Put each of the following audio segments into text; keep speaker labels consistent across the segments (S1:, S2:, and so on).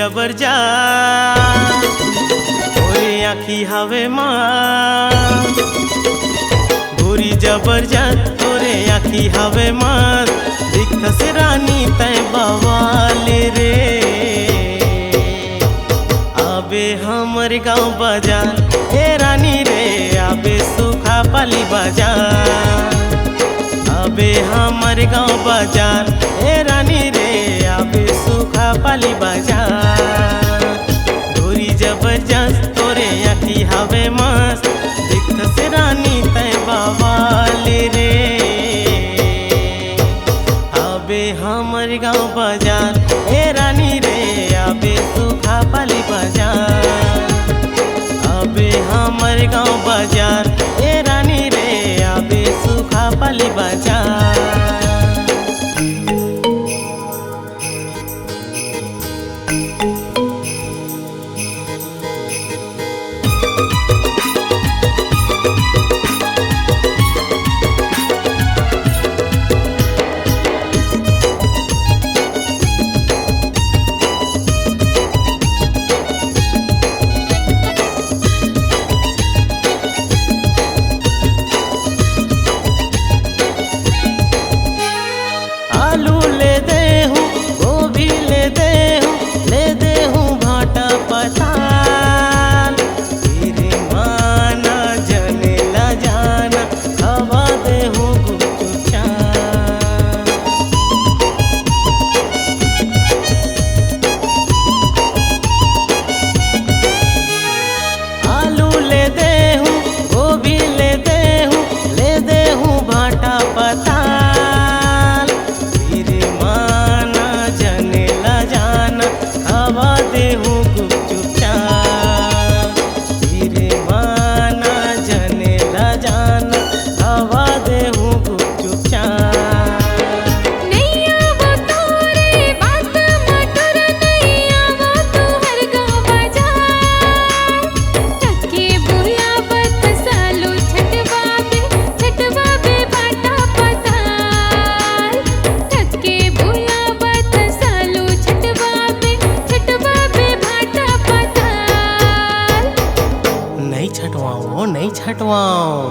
S1: जबरदस्त तोरे आँखी हवे मस्त, गोरी जबरदस्त तोरे आँखी हवे मस्त, दिखस रानी तय बवाल रे। आबे हमर गाँव बाजार ए रानी रे, आबे सुखा पाली बाजार, आबे हमर गाँव बाजार ए रानी रे, आबे सुखा पाली बाजार। गोरी जबरदस्त तोरे आँखी हवे मस्त, दिखस रानी तय बवाल रे। आबे हमर गाँव बाजार ए रानी रे, आबे सुखा पाली बाजार, आबे हमर गाँव बाजार ए रानी रे, आबे सुखा पाली बाजार। आलू ले दे हूँ, गोभी ले दे हूँ, ले दे हूँ भाटा पताल, तेरे माना जने ला जाना, खवा दे हूँ गुपचुप चाट। आलू ले दे हूँ, गोभी ले दे हूँ, ले दे हूँ भाटा पताल, खवा दे हूँ गुपचुप चाट, तेरे माना जने ला जाना, खवा दे हूँ गुपचुप चाट।
S2: नहीं आवो तोरे बात मटुर, नहीं आवो तू हर गाँव बाजार, टके बुलावत सालू छटवाबे भाटा पताल, टके बुलावत सालू छटवाबे भाटा पताल।
S1: नहीं छटवाओ, नहीं छटवाओ।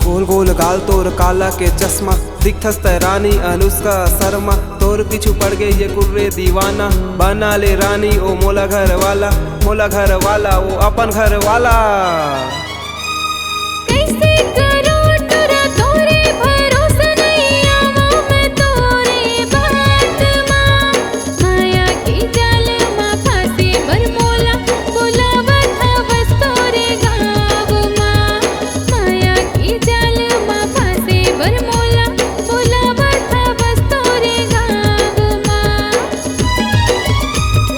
S3: गोल गोल गाल तोर काला के चश्मा, दिखस त रानी अनुष्का शर्मा, तोर पीछू पड़ गई ये कुर्रे दीवाना, बना ले रानी ओ मोला घर वाला, मोला घर वाला ओ अपन घर वाला।
S2: कैसे करो टुरा तोरे भरोसा, नहीं आवो मैं तोरे बात माँ, माया की जाल माँ फांसी बर मोला, बुलावत हवस तोरे गाँव माँ, माया की जाल माँ फांसी बर मोला, बुलावत हवस तोरे गाँव माँ।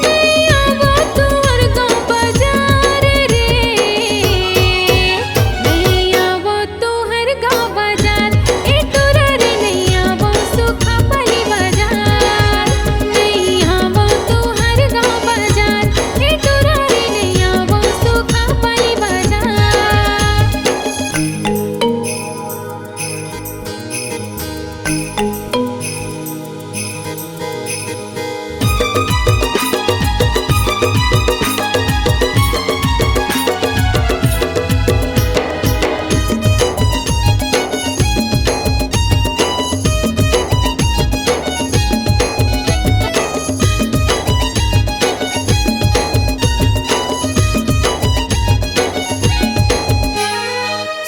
S2: नहीं आवो तू हर गाँव बाजार रे, नहीं आवो तू हर गाँव बाजार ए टुरा रे, नहीं आवो सुखा पाली बाजार, नहीं आवो तू हर गाँव बाजार ए टुरा रे, नहीं आवो सुखा पाली बाजार।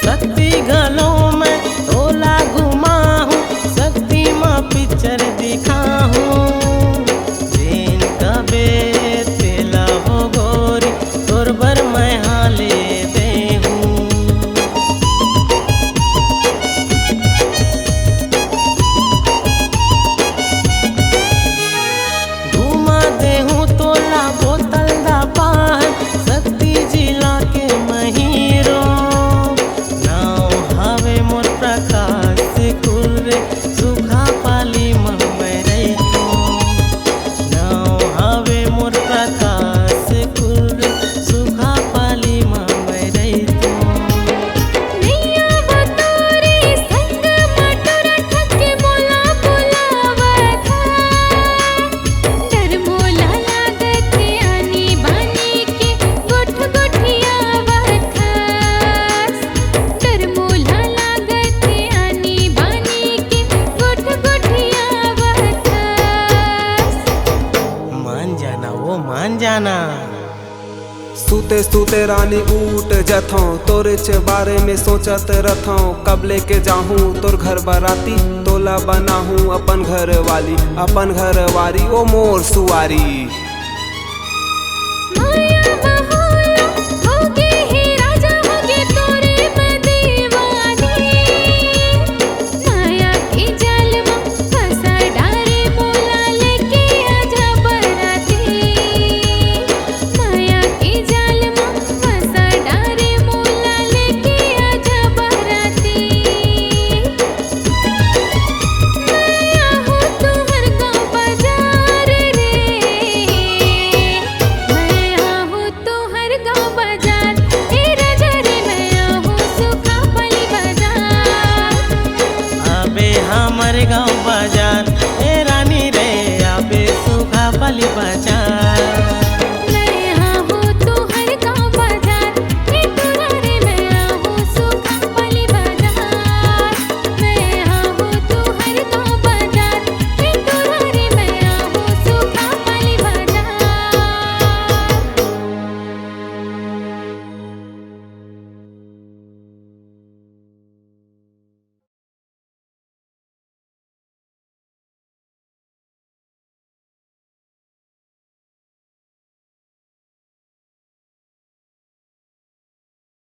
S1: शक्ति गलों में तोला घुमा हूँ, शक्ति माँ पिक्चर दिखा हूँ, जेन कबे तेला हो गोरी, तोर बर मैं हाले दे हूँ। घुमा दे हूँ तोला बोतल दा पान, शक्ति जिला के महीरो, नाव हवे जाना।
S3: सूते सूते रानी उठ जथों, तोरे च बारे में सोचत रथों। कब लेके जाहूँ तोर घर बराती, तोला बनाहूँ अपन घर वाली, अपन घर वाली ओ मोर सुवारी।
S2: माया बहोला होगे हे राजा होगे तोरे में दीवानी। माया के जाल में फंसा डारे मोला लेके आजा बराती। माया के जाल में फंसा डारे मोला लेके आजा बराती। मैं हूँ तुहर गाँव बाजार रे, मैं हूँ तुहर गाँव बाजार। ए राजा रे मैं हूँ सुखा पली बाजार।
S1: अबे हमर गाँव बाजार ए रानी रे, अबे सुखा पली बाजार।